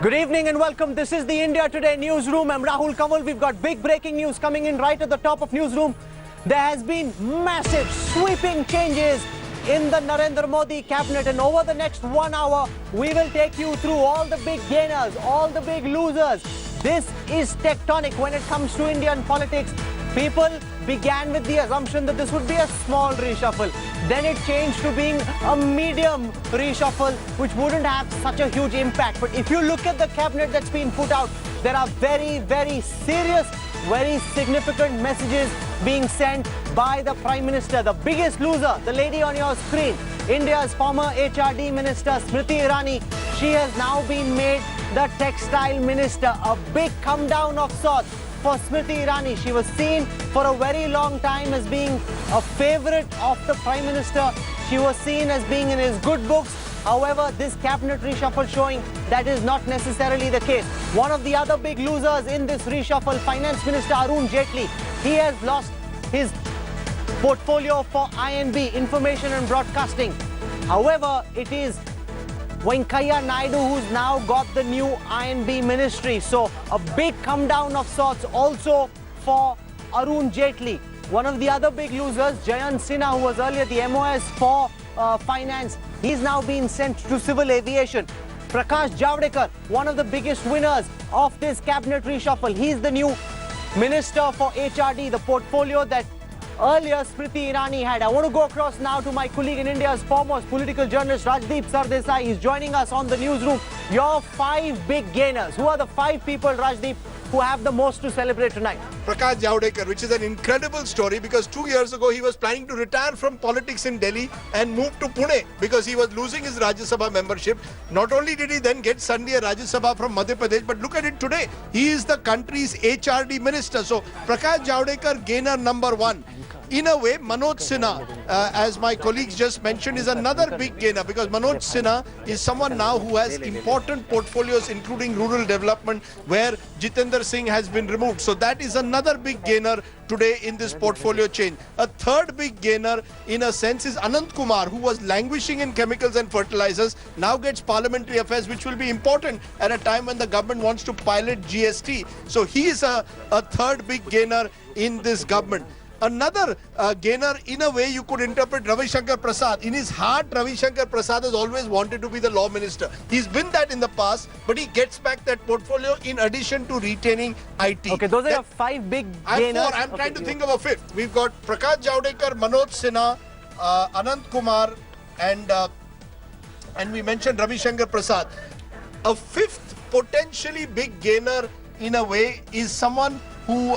Good evening and welcome. This is the India Today newsroom. I'm Rahul Kamal. We've got big breaking news coming in right at the top of newsroom. There has been massive sweeping changes in the Narendra Modi cabinet, and over the next 1 hour we will take you through all the big gainers, all the big losers. This is tectonic when it comes to Indian politics. People began with the assumption that this would be a small reshuffle. Then it changed to being a medium reshuffle, which wouldn't have such a huge impact. But if you look at the cabinet that's been put out, there are very, very serious, very significant messages being sent by the Prime Minister. The biggest loser, the lady on your screen, India's former HRD Minister, Smriti Irani, she has now been made the Textile Minister. A big come down of sorts for Smriti Irani. She was seen for a very long time as being a favorite of the Prime Minister. She was seen as being in his good books. However, this cabinet reshuffle showing that is not necessarily the case. One of the other big losers in this reshuffle, Finance Minister Arun Jaitley, he has lost his portfolio for INB, Information and Broadcasting. However, it is Venkaiah Naidu who's now got the new INB ministry. So a big come down of sorts also for Arun Jaitley. One of the other big losers, Jayant Sinha, who was earlier the MOS for finance, he's now been sent to civil aviation. Prakash Javedekar, one of the biggest winners of this cabinet reshuffle, he's the new minister for HRD, the portfolio that earlier Smriti Irani had. I want to go across now to my colleague in India's foremost political journalist, Rajdeep Sardesai. He's joining us on the newsroom. Your 5 big gainers. Who are the 5 people, Rajdeep, who have the most to celebrate tonight? Prakash Javedekar, which is an incredible story because 2 years ago he was planning to retire from politics in Delhi and move to Pune because he was losing his Rajya Sabha membership. Not only did he then get suddenly a Rajya Sabha from Madhya Pradesh, but look at it today. He is the country's HRD minister. So Prakash Javedekar, gainer number 1. In a way, Manoj Sinha, as my colleagues just mentioned, is another big gainer because Manoj Sinha is someone now who has important portfolios including rural development where Jitendra Singh has been removed. So that is another big gainer today in this portfolio change. A third big gainer in a sense is Anant Kumar, who was languishing in chemicals and fertilizers, now gets parliamentary affairs, which will be important at a time when the government wants to pilot GST. So he is a third big gainer in this government. Another gainer, in a way, you could interpret Ravi Shankar Prasad. In his heart, Ravi Shankar Prasad has always wanted to be the law minister. He's been that in the past, but he gets back that portfolio in addition to retaining IT. Okay, those are your 5 big gainers. I'm trying to think of a 5th. We've got Prakash Javedekar, Manoj Sinha, Anant Kumar, and we mentioned Ravi Shankar Prasad. A 5th potentially big gainer, in a way, is someone who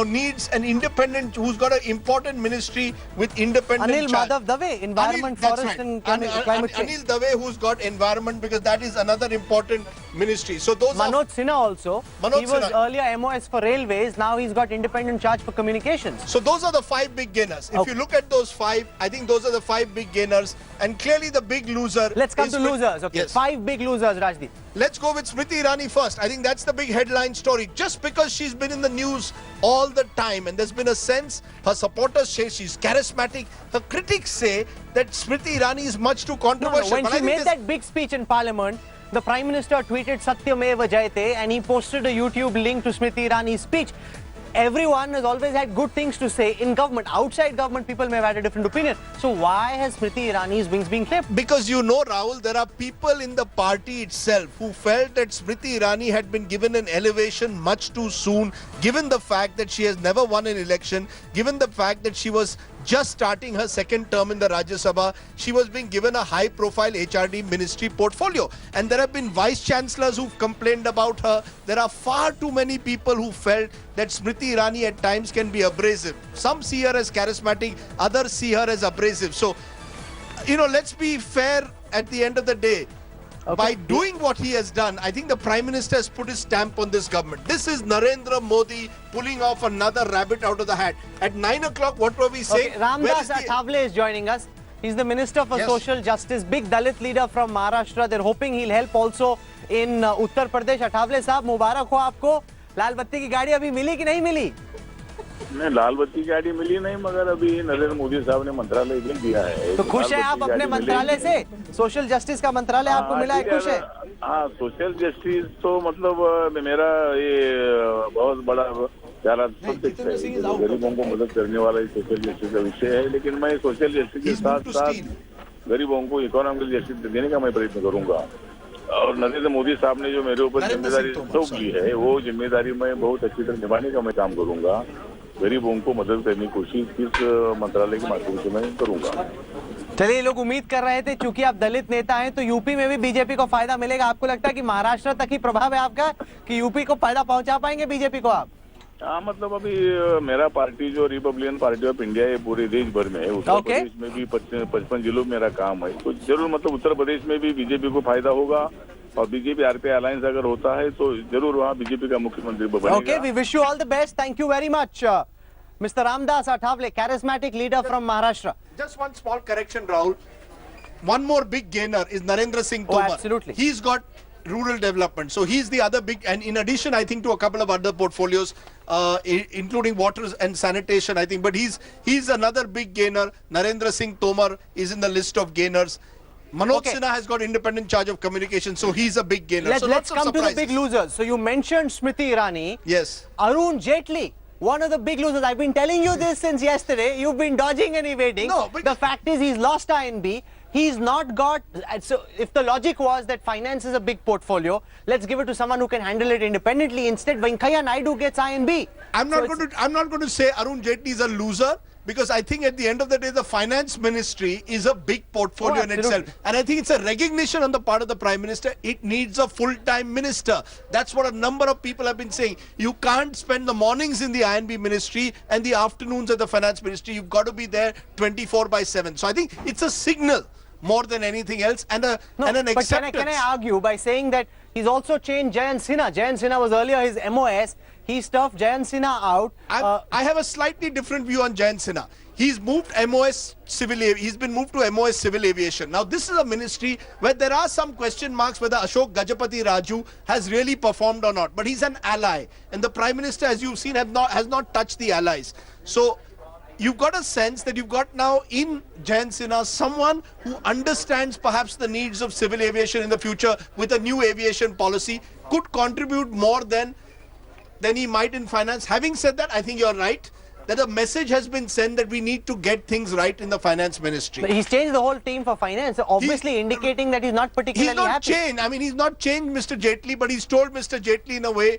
needs an independent, who's got an important ministry with independent... Anil Madhav Dave, Environment, Forest and Climate Change. Anil Dave, who's got environment, because that is another important ministry. So those Manoj Sinha also. He was earlier MOS for railways. Now he's got independent charge for communications. So those are the 5 big gainers. If you look at those 5, I think those are the 5 big gainers. And clearly the big loser... Let's come to losers. Okay, yes. 5 big losers, Rajdeep. Let's go with Smriti Irani first. I think that's the big headline story. Just because she's been in the news all the time, and there's been a sense, her supporters say she's charismatic. Her critics say that Smriti Irani is much too controversial. When she made that big speech in Parliament, the Prime Minister tweeted Satyameva Jayate and he posted a YouTube link to Smriti Irani's speech. Everyone has always had good things to say in government. Outside government, people may have had a different opinion. So why has Smriti Irani's wings been clipped? Because Rahul, there are people in the party itself who felt that Smriti Irani had been given an elevation much too soon, given the fact that she has never won an election, given the fact that she was just starting her 2nd term in the Rajya Sabha. She was being given a high-profile HRD ministry portfolio. And there have been vice-chancellors who've complained about her. There are far too many people who felt that Smriti Irani at times can be abrasive. Some see her as charismatic, others see her as abrasive. So, let's be fair at the end of the day. Okay. By doing what he has done, I think the Prime Minister has put his stamp on this government. This is Narendra Modi pulling off another rabbit out of the hat. At 9 o'clock, what were we saying? Okay, Ramdas Athavale is joining us. He's the Minister for Social Justice, big Dalit leader from Maharashtra. They're hoping he'll help also in Uttar Pradesh. Athavale साहब, मुबारक हो आपको. लाल बत्ती की गाड़ी अभी मिली कि नहीं मिली? नहीं, लाल बत्ती की गाड़ी मिली नहीं, मगर अभी नरेंद्र मोदी साहब ने मंत्रालय भी दिया है। तो खुश है आप अपने मंत्रालय से? सोशल जस्टिस का मंत्रालय आपको मिला है, खुश है? हाँ, सोशल जस्टिस तो मतलब मेरा ये बहुत बड़ा प्यारा सब्जेक्ट है। गरीबों को मदद करने वाला सोशल जस्टिस का विषय है, लेकिन मैं सोशल जस्टिस के साथ साथ गरीबों को इकोनॉमिकल जस्टिस देने का मैं प्रयत्न करूंगा। और नरेंद्र मोदी साहब ने जो मेरे ऊपर जिम्मेदारी सौंप ली है, वो जिम्मेदारी मैं बहुत अच्छी तरह निभाने का मैं काम करूंगा। गरीबों को मदद करने की कोशिश इस मंत्रालय के माध्यम से मैं करूंगा। चलिए, लोग उम्मीद कर रहे थे क्योंकि आप दलित नेता हैं तो यूपी में भी बीजेपी को फायदा मिलेगा। आपको लगता है कि महाराष्ट्र तक ही प्रभाव है आपका, कि यूपी को फायदा पहुंचा पाएंगे बीजेपी को आप? हाँ, मतलब अभी मेरा पार्टी जो रिपब्लिकन पार्टी ऑफ इंडिया है पूरे देश भर में है। उत्तर प्रदेश में भी 55 जिलों में मेरा काम है, तो जरूर मतलब उत्तर प्रदेश में भी बीजेपी को फायदा होगा। और बीजेपी आरपीआई अलायंस अगर होता है तो जरूर वहाँ बीजेपी का मुख्यमंत्री बनेगा। Okay, we wish you all the best. Thank you very much, Mr. Ramdas Athawale, charismatic leader from Maharashtra. Just one small correction, Rahul. One more big gainer is Narendra Singh Tomar. Oh, absolutely. He's got rural development, so he's the other big, and in addition, I think to a couple of other portfolios, including water and sanitation, I think. But he's another big gainer. Narendra Singh Tomar is in the list of gainers. Manoj Sinha has got independent charge of communication, so he's a big gainer. Let's come to the big losers. So you mentioned Smriti Irani. Yes. Arun Jaitley, one of the big losers. I've been telling you this since yesterday. You've been dodging and evading. No, but the fact is he's lost INB. He's not got. So if the logic was that finance is a big portfolio, let's give it to someone who can handle it independently. Instead, Venkaiah Naidu gets INB. I'm not going to say Arun Jaitley is a loser, because I think at the end of the day, the finance ministry is a big portfolio in itself. And I think it's a recognition on the part of the Prime Minister. It needs a full-time minister. That's what a number of people have been saying. You can't spend the mornings in the INB ministry and the afternoons at the finance ministry. You've got to be there 24/7. So I think it's a signal more than anything else, and an acceptance. Can I argue by saying that he's also changed Jayant Sinha? Jayant Sinha was earlier his MOS. He stuffed Jayant Sinha out. I have a slightly different view on Jayant Sinha. He's moved he's been moved to MOS Civil Aviation. Now this is a ministry where there are some question marks whether Ashok Gajapati Raju has really performed or not. But he's an ally, and the Prime Minister, as you've seen, has not touched the allies. So you've got a sense that you've got now in Jayant Sinha someone who understands perhaps the needs of civil aviation in the future with a new aviation policy, could contribute more than he might in finance. Having said that, I think you're right that a message has been sent that we need to get things right in the finance ministry. But he's changed the whole team for finance, obviously indicating that he's not particularly happy. He's not changed. I mean, he's not changed Mr. Jaitley, but he's told Mr. Jaitley in a way,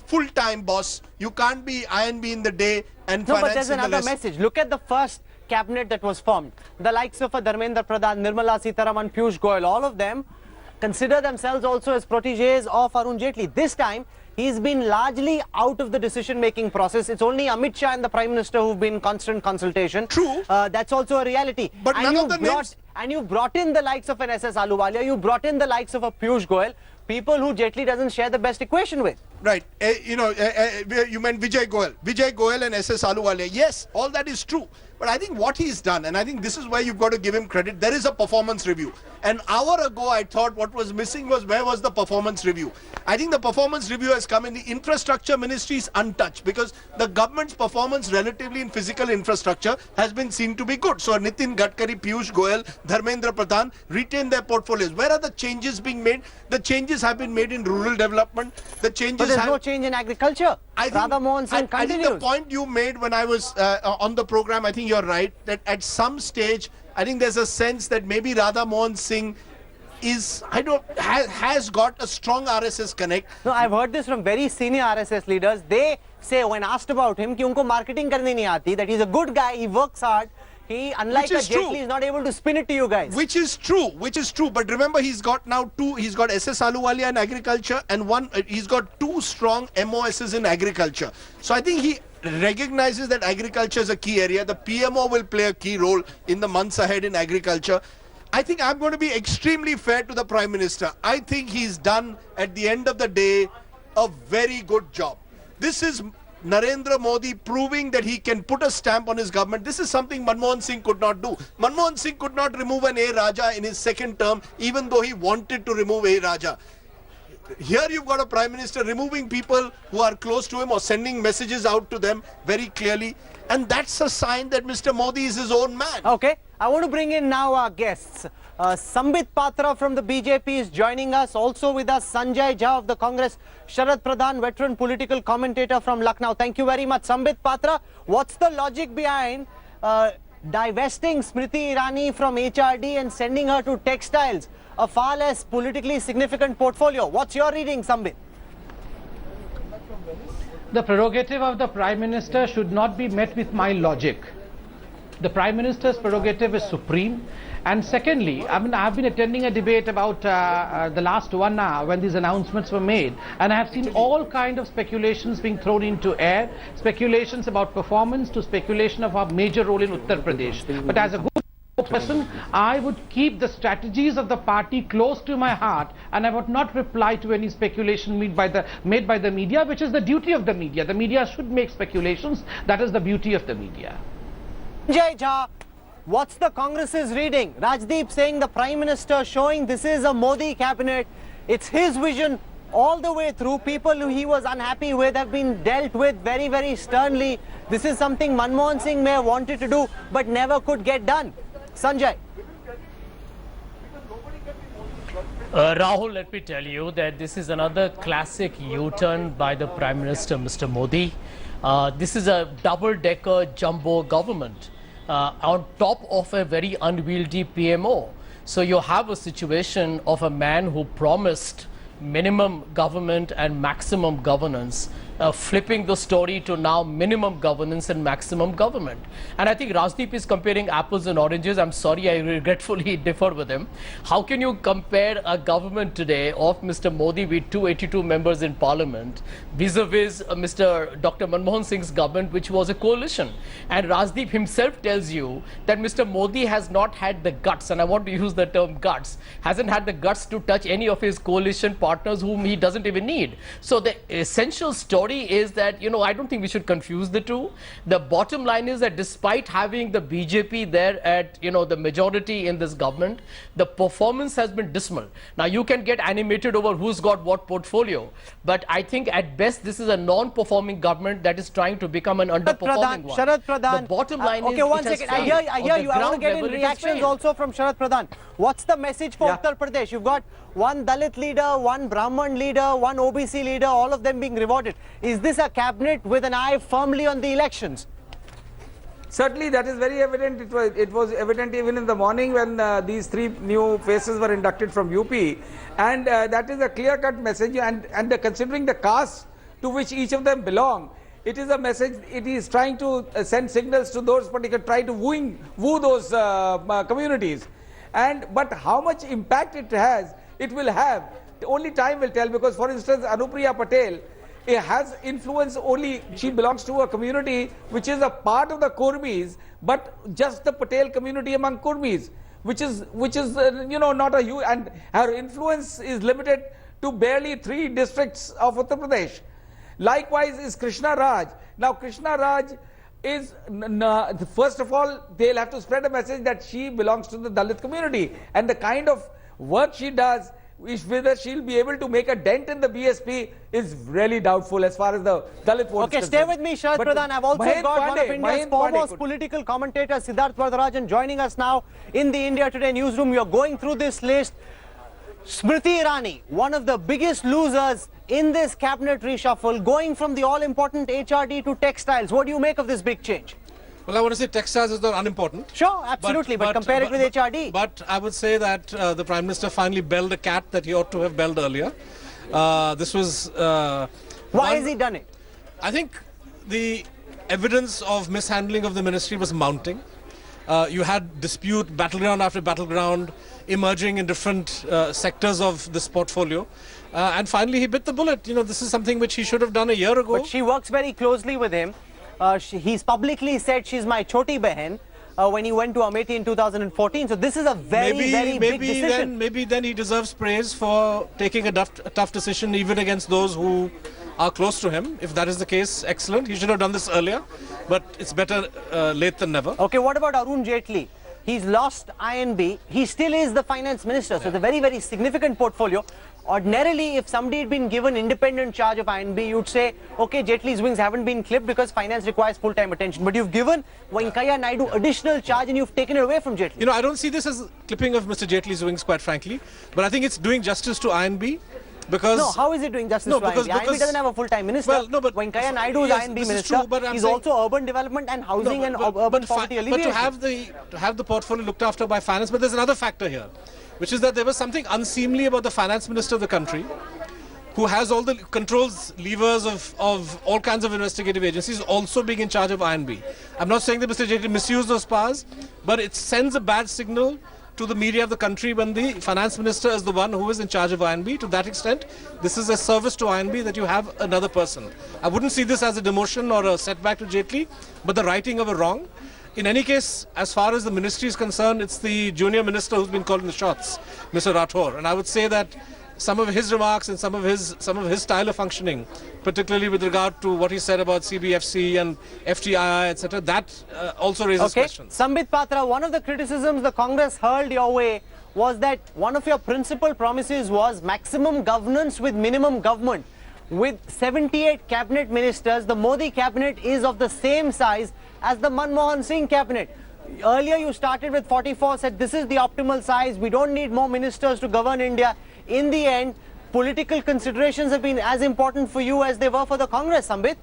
full-time boss, you can't be INB in the day and finance in the rest. No, but there's another message. Look at the first cabinet that was formed. The likes of Dharmendra Pradhan, Nirmala Sitharaman, Piyush Goyal, all of them consider themselves also as proteges of Arun Jaitley. This time, he's been largely out of the decision-making process. It's only Amit Shah and the Prime Minister who've been in constant consultation. True. That's also a reality. But none of the names... And you brought in the likes of an SS Ahluwalia, you brought in the likes of a Piyush Goyal, people who Jaitley doesn't share the best equation with. Right. You meant Vijay Goyal. Vijay Goyal and SS Ahluwalia. Yes, all that is true. But I think what he's done, and I think this is where you've got to give him credit, there is a performance review. An hour ago, I thought what was missing was where was the performance review. I think the performance review has come in. The infrastructure ministry is untouched because the government's performance relatively in physical infrastructure has been seen to be good. So Nitin Gadkari, Piyush Goyal, Dharmendra Pradhan retain their portfolios. Where are the changes being made? The changes have been made in rural development. The changes But there's no change in agriculture. Radha Mohan Singh continues. I think the point you made when I was on the program, I think you're right, that at some stage, I think there's a sense that maybe Radha Mohan Singh has got a strong RSS connect. No, I've heard this from very senior RSS leaders. They say when asked about him, कि उनको marketing करनी नहीं आती, that he's a good guy, he works hard. He, unlike Jaitley, is not able to spin it to you guys. Which is true. But remember, he's got now he's got SS Ahluwalia in agriculture, and he's got two strong MOSs in agriculture. So I think he recognizes that agriculture is a key area. The PMO will play a key role in the months ahead in agriculture. I think I'm going to be extremely fair to the Prime Minister. I think he's done, at the end of the day, a very good job. This is Narendra Modi proving that he can put a stamp on his government. This is something Manmohan Singh could not do. Manmohan Singh could not remove an A. Raja in his second term, even though he wanted to remove A. Raja. here you've got a Prime Minister removing people who are close to him or sending messages out to them very clearly. And that's a sign that Mr. Modi is his own man. Okay, I want to bring in now our guests. Sambit Patra from the BJP is joining us. Also with us, Sanjay Jha of the Congress. Sharad Pradhan, veteran political commentator from Lucknow. Thank you very much. Sambit Patra, what's the logic behind divesting Smriti Irani from HRD and sending her to textiles, a far less politically significant portfolio? What's your reading, Sambit? The prerogative of the Prime Minister should not be met with my logic. The Prime Minister's prerogative is supreme. And secondly, I've been attending a debate about the last 1 hour when these announcements were made, and I have seen all kind of speculations being thrown into air, speculations about performance to speculation of our major role in Uttar Pradesh. But as a good person, I would keep the strategies of the party close to my heart, and I would not reply to any speculation made by the media, which is the duty of the media. The media should make speculations. That is the beauty of the media. Sanjay Jha, what's the Congress's reading? Rajdeep saying the Prime Minister showing this is a Modi cabinet. It's his vision all the way through. People who he was unhappy with have been dealt with very, very sternly. This is something Manmohan Singh may have wanted to do but never could get done. Sanjay. Rahul, let me tell you that this is another classic U-turn by the Prime Minister, Mr. Modi. This is a double-decker jumbo government on top of a very unwieldy PMO. So you have a situation of a man who promised minimum government and maximum governance, flipping the story to now minimum governance and maximum government. And I think Rajdeep is comparing apples and oranges. I'm sorry, I regretfully differ with him. How can you compare a government today of Mr. Modi with 282 members in parliament vis-a-vis Mr. Dr. Manmohan Singh's government, which was a coalition? And Rajdeep himself tells you that Mr. Modi has not had the guts, and I want to use the term guts, hasn't had the guts to touch any of his coalition partners whom he doesn't even need. So the essential story is that, I don't think we should confuse the two. The bottom line is that despite having the BJP there at, the majority in this government, the performance has been dismal. Now you can get animated over who's got what portfolio, but I think at best this is a non-performing government that is trying to become an underperforming one. Sharad Pradhan. The bottom line is, okay, one second. I hear you. I want to get in reactions also from Sharad Pradhan. What's the message for Uttar Pradesh? You've got one Dalit leader, one Brahman leader, one OBC leader, all of them being rewarded. Is this a cabinet with an eye firmly on the elections? Certainly, that is very evident. It was evident even in the morning when these three new faces were inducted from UP, and that is a clear-cut message. And considering the caste to which each of them belong, it is a message. It is trying to send signals to those particular, try to woo those communities. But how much impact it will have, only time will tell. Because, for instance, Anupriya Patel, it has influence only. She belongs to a community which is a part of the Kurmis, but just the Patel community among Kurmis, which is not a huge, and her influence is limited to barely 3 districts of Uttar Pradesh. Likewise is Krishna Raj. Now Krishna Raj is, first of all, they'll have to spread a message that she belongs to the Dalit community, and the kind of work she does, whether she'll be able to make a dent in the BSP is really doubtful as far as the Dalit vote is concerned. Stay with me, Sharad Pradhan. I've also got one of India's foremost political commentators, Siddharth Varadarajan, joining us now in the India Today newsroom. You're going through this list. Smriti Irani, one of the biggest losers in this cabinet reshuffle, going from the all-important HRD to textiles. What do you make of this big change? Well, I want to say textiles is not unimportant. Sure, absolutely, but compare it with HRD. But I would say that the Prime Minister finally belled a cat that he ought to have belled earlier. This was... Why has he done it? I think the evidence of mishandling of the ministry was mounting. You had dispute, battleground after battleground, emerging in different sectors of this portfolio. And finally he bit the bullet. This is something which he should have done a year ago. But she works very closely with him. He's publicly said she's my choti behan when he went to Amethi in 2014. So this is a very big decision. Maybe then he deserves praise for taking a tough decision even against those who are close to him. If that is the case, excellent. He should have done this earlier, but it's better late than never. Okay, what about Arun Jaitley? He's lost INB. He still is the finance minister, so it's a very significant portfolio. ordinarily, if somebody had been given independent charge of INB, you'd say, okay, Jaitley's wings haven't been clipped because finance requires full-time attention. But you've given Venkaiah Naidu additional charge and you've taken it away from Jaitley. You know, I don't see this as clipping of Mr. Jaitley's wings, quite frankly. But I think it's doing justice to INB. Because no, how is it doing justice to because, INB? INB doesn't have a full-time minister. Well, no, but Venkaiah Naidu is INB minister. True, but he's also urban development and housing and urban poverty alleviation. But to have the portfolio looked after by finance, but there's another factor here, which is that there was something unseemly about the finance minister of the country, who has all the controls levers of all kinds of investigative agencies, also being in charge of INB. I'm not saying that Mr. Jaitley misused those powers, but it sends a bad signal to the media of the country when the finance minister is the one who is in charge of INB. To that extent, this is a service to INB that you have another person. I wouldn't see this as a demotion or a setback to Jaitley, but the righting of a wrong. In any case, as far as the ministry is concerned, it's the junior minister who's been calling the shots, Mr. Rathore. And I would say that some of his remarks and some of his style of functioning, particularly with regard to what he said about CBFC and FTII, etc., that also raises questions. Sambit Patra, one of the criticisms the Congress hurled your way was that one of your principal promises was maximum governance with minimum government. With 78 cabinet ministers, the Modi cabinet is of the same size as the Manmohan Singh cabinet. Earlier you started with 44, said this is the optimal size, we don't need more ministers to govern India. In the end, political considerations have been as important for you as they were for the Congress, Sambit.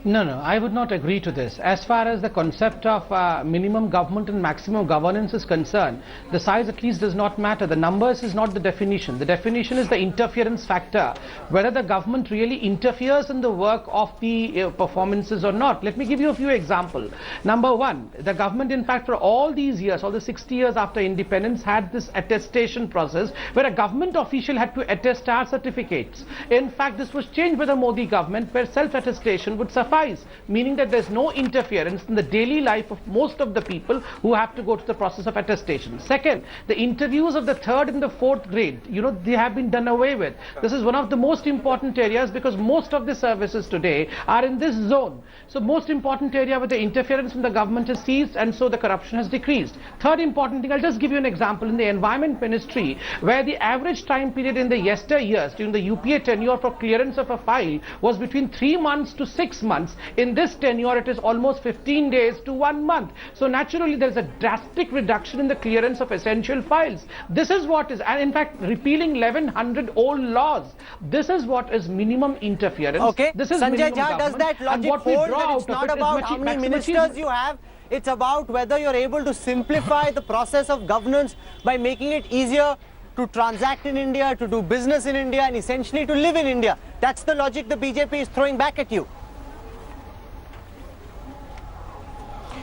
No, I would not agree to this. As far as the concept of minimum government and maximum governance is concerned, the size at least does not matter. The numbers is not the definition. The definition is the interference factor, whether the government really interferes in the work of the performances or not. Let me give you a few examples. Number one, the government, in fact, for all these years, all the 60 years after independence, had this attestation process where a government official had to attest our certificates. In fact, this was changed by the Modi government, where self-attestation would suffice, meaning that there's no interference in the daily life of most of the people who have to go to the process of attestation. Second, the interviews of the third and the fourth grade, they have been done away with. This is one of the most important areas because most of the services today are in this zone. So most important area where the interference from the government has ceased and so the corruption has decreased. Third important thing, I'll just give you an example. In the Environment Ministry, where the average time period in the yesteryears during the UPA tenure for clearance of a file was between 3 months to 6 months, in this tenure it is almost 15 days to 1 month. So naturally there is a drastic reduction in the clearance of essential files. This is what is, and in fact repealing 1100 old laws. This is what is minimum interference. Okay, this is Sanjay Jha, does that logic hold that it's not about how many ministers you have, it's about whether you're able to simplify the process of governance by making it easier to transact in India, to do business in India and essentially to live in India. That's the logic the BJP is throwing back at you.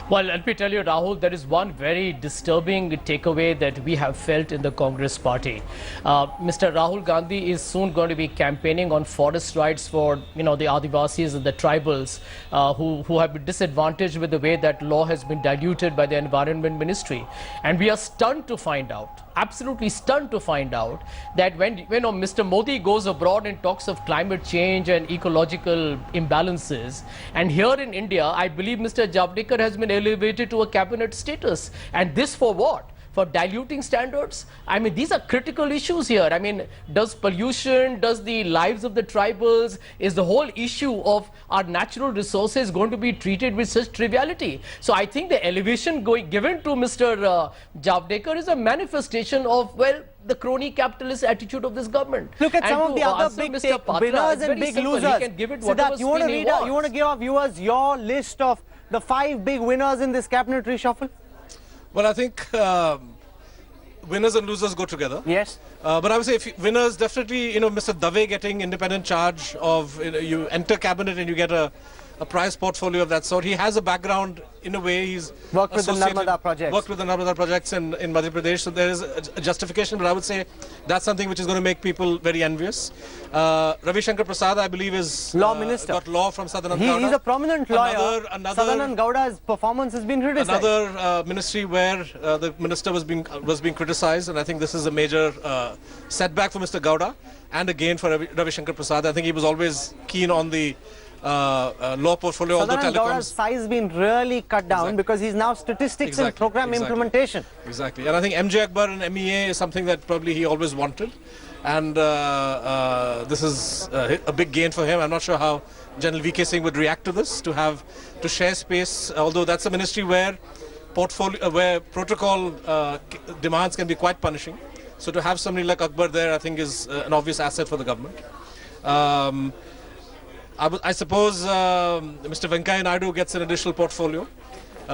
Well, let me tell you, Rahul, there is one very disturbing takeaway that we have felt in the Congress party. Mr. Rahul Gandhi is soon going to be campaigning on forest rights for, the Adivasis and the tribals who have been disadvantaged with the way that law has been diluted by the Environment Ministry. And we are stunned to find out, absolutely stunned to find out, that when Mr. Modi goes abroad and talks of climate change and ecological imbalances, and here in India, I believe Mr. Javedekar has been elevated to a cabinet status. And this for what? For diluting standards? I mean, these are critical issues here. I mean, does pollution, does the lives of the tribals, is the whole issue of our natural resources going to be treated with such triviality? So I think the elevation given to Mr. Javedekar is a manifestation of, well, the crony capitalist attitude of this government. Look at some of the other big winners and big losers. Siddharth, you want to give our viewers your list of the 5 big winners in this cabinet reshuffle? Well, I think winners and losers go together. Yes. But I would say winners, definitely, Mr. Dave getting independent charge of, you enter cabinet and you get a prize portfolio of that sort. He has a background, in a way, he's worked with the Narendra projects. Worked with the Narendra projects in Madhya Pradesh, so there is a justification, but I would say that's something which is going to make people very envious. Ravi Shankar Prasad, I believe, is law minister. Got law from Sadanand Gowda. He's a prominent lawyer. Sadanand Gowda's performance has been criticized. Another ministry where the minister was being criticized, and I think this is a major setback for Mr. Gowda and again for Ravi Shankar Prasad. I think he was always keen on the law portfolio, although Sadanand Gowda's telecoms. size has been really cut down Exactly. because he's now statistics and program implementation. Exactly. And I think MJ Akbar and MEA is something that probably he always wanted. And this is a big gain for him. I'm not sure how General VK Singh would react to this, to share space, although that's a ministry where protocol demands can be quite punishing. So to have somebody like Akbar there, I think is an obvious asset for the government. I suppose Mr. Venkaiah Naidu gets an additional portfolio.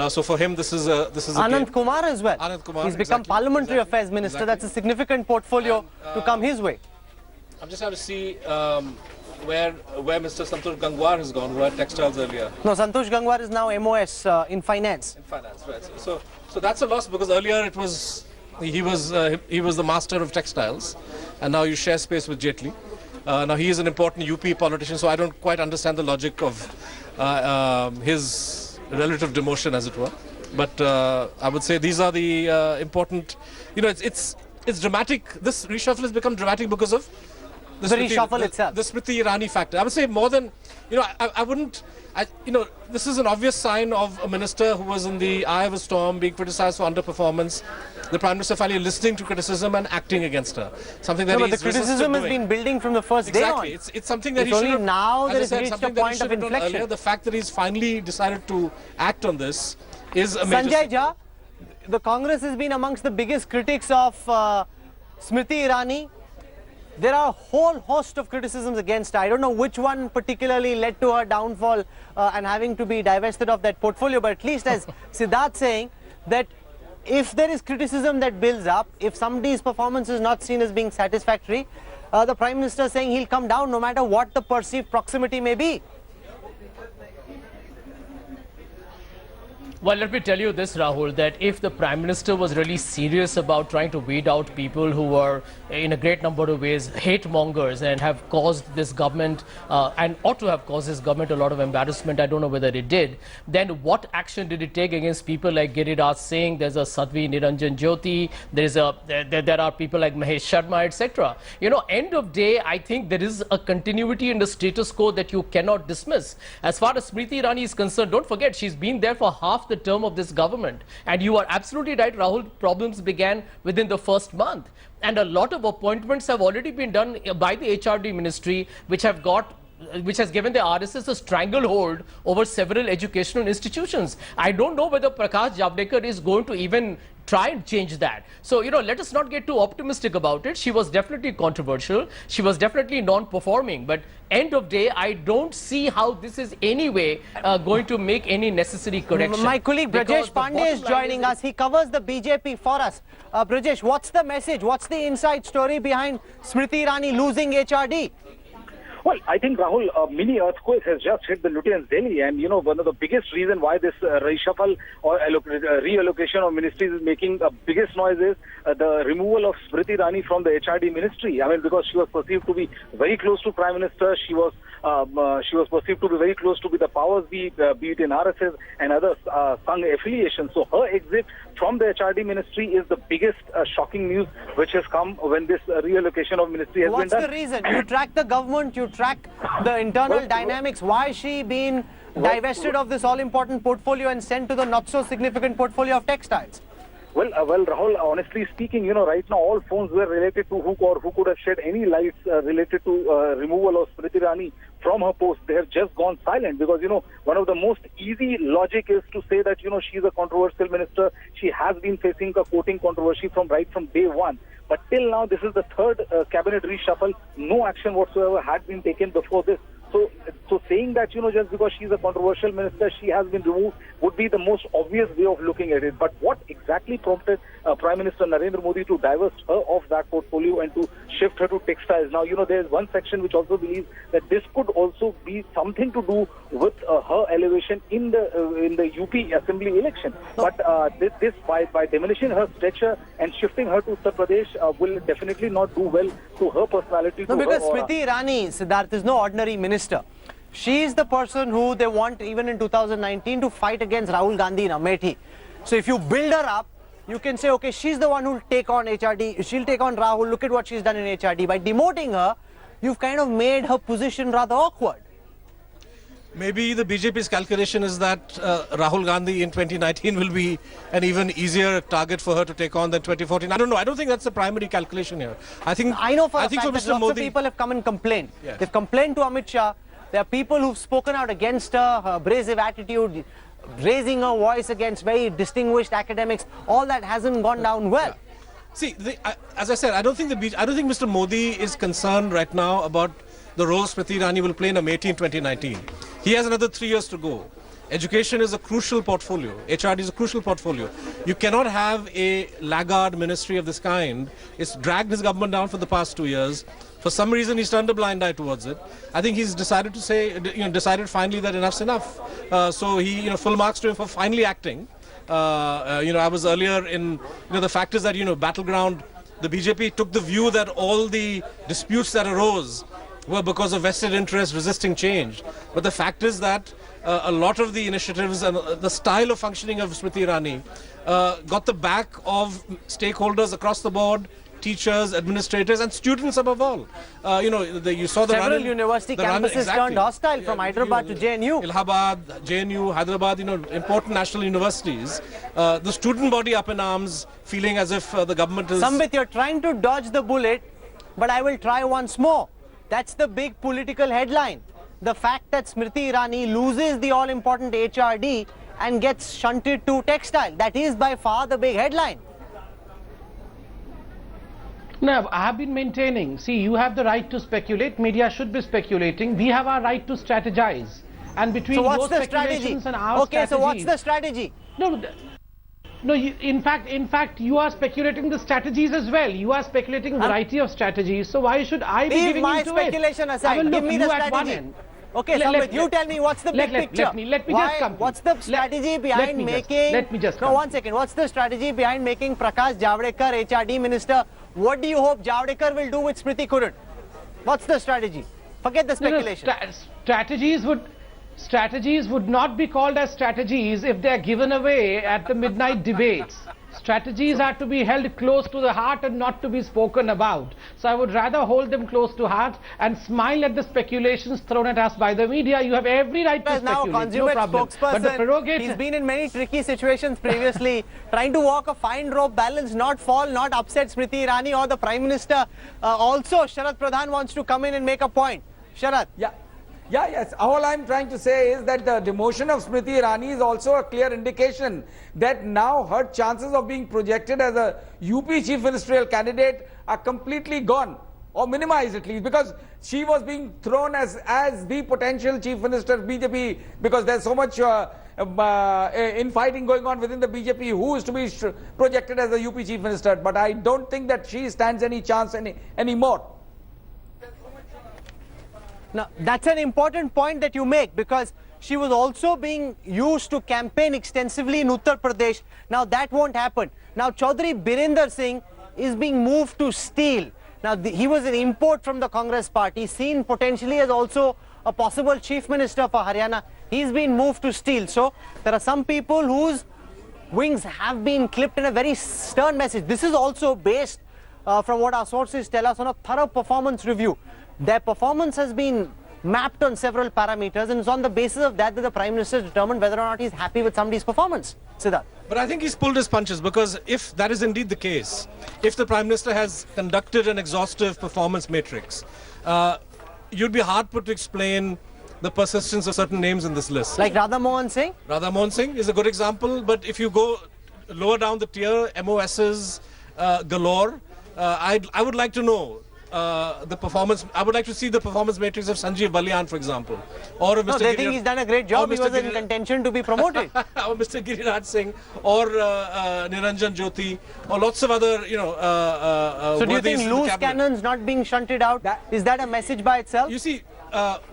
So for him, this is a Anand gain. Kumar as well. Anand Kumar, He's become Parliamentary Affairs Minister. That's a significant portfolio to come his way. I'm just trying to see where Mr. Santosh Gangwar has gone, who had textiles earlier. No, Santosh Gangwar is now MOS in finance. In finance, right. So that's a loss because earlier it was he was the master of textiles, and now you share space with Jaitley. Now he is an important UP politician, so I don't quite understand the logic of his relative demotion, as it were. But I would say these are the important. You know, it's dramatic. This reshuffle has become dramatic because of The reshuffle itself. The Smriti Irani factor. I would say more than, I wouldn't, this is an obvious sign of a minister who was in the eye of a storm, being criticized for underperformance. The Prime Minister finally listening to criticism and acting against her. Something that No, but the he's resisted criticism has doing. been building from the first day on. Exactly. It's something that It's he should only have, now as that I it's said, reached a something that he point should of have done inflection. earlier. The fact that he's finally decided to act on this is a major Sanjay Jha, the Congress has been amongst the biggest critics of Smriti Irani. There are a whole host of criticisms against her. I don't know which one particularly led to her downfall and having to be divested of that portfolio, but at least as Siddharth saying that if there is criticism that builds up, if somebody's performance is not seen as being satisfactory, the Prime Minister is saying he'll come down no matter what the perceived proximity may be. Well, let me tell you this, Rahul, that if the Prime Minister was really serious about trying to weed out people who were, in a great number of ways, hate mongers and have caused this government, and ought to have caused this government a lot of embarrassment, I don't know whether it did, then what action did it take against people like Giriraj Singh, there's a Sadhvi Niranjan Jyoti, there are people like Mahesh Sharma, etc. End of day, I think there is a continuity in the status quo that you cannot dismiss. As far as Smriti Irani is concerned, don't forget, she's been there for half the term of this government. And you are absolutely right, Rahul, problems began within the first month. And a lot of appointments have already been done by the HRD Ministry, which has given the RSS a stranglehold over several educational institutions. I don't know whether Prakash Javedekar is going to even try and change that. So, let us not get too optimistic about it. She was definitely controversial. She was definitely non-performing. But end of day, I don't see how this is anyway going to make any necessary correction. My colleague Brajesh Pandey is joining us. He covers the BJP for us. Brajesh, what's the message? What's the inside story behind Smriti Irani losing HRD? Well, I think, Rahul, a mini earthquake has just hit the Lieutenant Delhi, and one of the biggest reason why this reshuffle or reallocation of ministries is making the biggest noise is the removal of Smriti Irani from the HRD Ministry. I mean, because she was perceived to be very close to Prime Minister, she was perceived to be very close to the powers, be it in RSS and other Sangh affiliations. So her exit from the HRD Ministry is the biggest shocking news which has come when this reallocation of ministry has been done. What's the reason? You track the government, you track the internal dynamics. Why is she being divested of this all-important portfolio and sent to the not-so-significant portfolio of textiles? Well, Rahul, honestly speaking, right now all phones were related to who could have shed any lights related to removal of Smriti Irani from her post. They have just gone silent because, one of the most easy logic is to say that, she's a controversial minister. She has been facing a quoting controversy from day one. But till now, this is the third cabinet reshuffle. No action whatsoever had been taken before this. So saying that, just because she's a controversial minister, she has been removed would be the most obvious way of looking at it. But what exactly prompted Prime Minister Narendra Modi to divest her of that portfolio and to shift her to textiles? Now, there is one section which also believes that this could also be something to do with her elevation in the UP Assembly election. But this by diminishing her stature and shifting her to Uttar Pradesh will definitely not do well to her personality. No, because Smriti Irani, Siddharth, is no ordinary minister. She is the person who they want, even in 2019, to fight against Rahul Gandhi in Amethi. So if you build her up, you can say, okay, she's the one who will take on HRD, she'll take on Rahul, look at what she's done in HRD. By demoting her, you've kind of made her position rather awkward. Maybe the BJP's calculation is that Rahul Gandhi in 2019 will be an even easier target for her to take on than 2014. I don't know. I don't think that's the primary calculation here. I know for a fact for that Mr. lots Modi, of people have come and complained. Yes. They've complained to Amit Shah. There are people who've spoken out against her abrasive attitude, raising her voice against very distinguished academics. All that hasn't gone down well. Yeah. See, as I said, I don't think Mr. Modi is concerned right now about the role Smriti Irani will play in Amethi in 2019. He has another 3 years to go. Education is a crucial portfolio. HRD is a crucial portfolio. You cannot have a laggard ministry of this kind. It's dragged his government down for the past 2 years. For some reason, he's turned a blind eye towards it. I think he's decided to say, decided finally that enough's enough. So he, full marks to him for finally acting. I was earlier in, the fact is that, battleground, the BJP took the view that all the disputes that arose were because of vested interests resisting change. But the fact is that a lot of the initiatives and the style of functioning of Smriti Irani got the back of stakeholders across the board, teachers, administrators, and students above all. You saw the several university campuses turned hostile from Hyderabad to JNU. Allahabad, JNU, Hyderabad, important national universities. The student body up in arms, feeling as if the government is... Sambit, you're trying to dodge the bullet, but I will try once more. That's the big political headline. The fact that Smriti Irani loses the all-important HRD and gets shunted to textile. That is by far the big headline. No, I have been maintaining. See, you have the right to speculate. Media should be speculating. We have our right to strategize. And between so what's your the strategy? speculations and our okay, so what's the strategy? No, in fact, you are speculating the strategies as well. You are speculating a variety of strategies. So why should I be giving my into it? speculation aside. Give me the strategy. Okay, Sambit, you tell me what's the big picture. Let me just come. What's the strategy behind making... Let me just come. No, 1 second. What's the strategy behind making Prakash Javedekar HRD Minister? What do you hope Javadekar will do which Smriti couldn't? What's the strategy? Forget the speculation. Strategies would not be called as strategies if they are given away at the midnight debates. Strategies are to be held close to the heart and not to be spoken about. So I would rather hold them close to heart and smile at the speculations thrown at us by the media. You have every right to speculate, now consummate no problem. But the prerogative... He's been in many tricky situations previously, trying to walk a fine rope balance, not fall, not upset Smriti Irani or the Prime Minister. Also, Sharad Pradhan wants to come in and make a point. Sharad. Yes. All I'm trying to say is that the demotion of Smriti Irani is also a clear indication that now her chances of being projected as a UP chief ministerial candidate are completely gone, or minimized at least, because she was being thrown as the potential chief minister of BJP, because there's so much infighting going on within the BJP who is to be projected as a UP chief minister. But I don't think that she stands any chance anymore. Now, that's an important point that you make, because she was also being used to campaign extensively in Uttar Pradesh. Now, that won't happen. Now, Chaudhary Birinder Singh is being moved to steel. Now, he was an import from the Congress party, seen potentially as also a possible chief minister for Haryana. He's been moved to steel. So, there are some people whose wings have been clipped in a very stern message. This is also based, from what our sources tell us, on a thorough performance review. Their performance has been mapped on several parameters, and it's on the basis of that the Prime Minister determined whether or not he's happy with somebody's performance. Siddharth. But I think he's pulled his punches, because if that is indeed the case, if the Prime Minister has conducted an exhaustive performance matrix, you'd be hard put to explain the persistence of certain names in this list. Like Radha Mohan Singh? Radha Mohan Singh is a good example, but if you go lower down the tier, MOSs galore, I would like to know the performance. I would like to see the performance matrix of Sanjeev Balyan, for example, or of Mr. They think he's done a great job. He was in contention to be promoted. Or Mr. Giriraj Singh, or Niranjan Jyoti, or lots of other, So do you think loose cannons not being shunted out, is that a message by itself? You see,